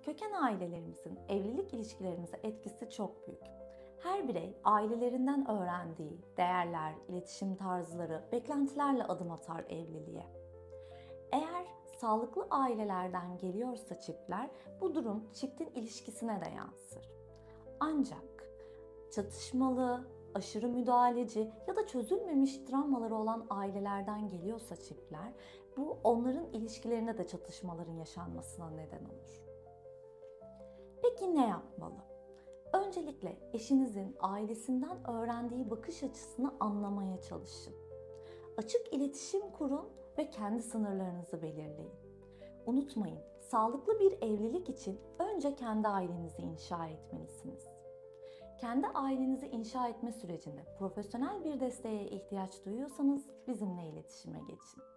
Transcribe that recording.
Köken ailelerimizin evlilik ilişkilerimize etkisi çok büyük. Her birey ailelerinden öğrendiği değerler, iletişim tarzları, beklentilerle adım atar evliliğe. Eğer sağlıklı ailelerden geliyorsa çiftler, bu durum çiftin ilişkisine de yansır. Ancak çatışmalı, aşırı müdahaleci ya da çözülmemiş travmaları olan ailelerden geliyorsa çiftler, bu onların ilişkilerine de çatışmaların yaşanmasına neden olur. Peki ne yapmalı? Öncelikle eşinizin ailesinden öğrendiği bakış açısını anlamaya çalışın. Açık iletişim kurun ve kendi sınırlarınızı belirleyin. Unutmayın, sağlıklı bir evlilik için önce kendi ailenizi inşa etmelisiniz. Kendi ailenizi inşa etme sürecinde profesyonel bir desteğe ihtiyaç duyuyorsanız bizimle iletişime geçin.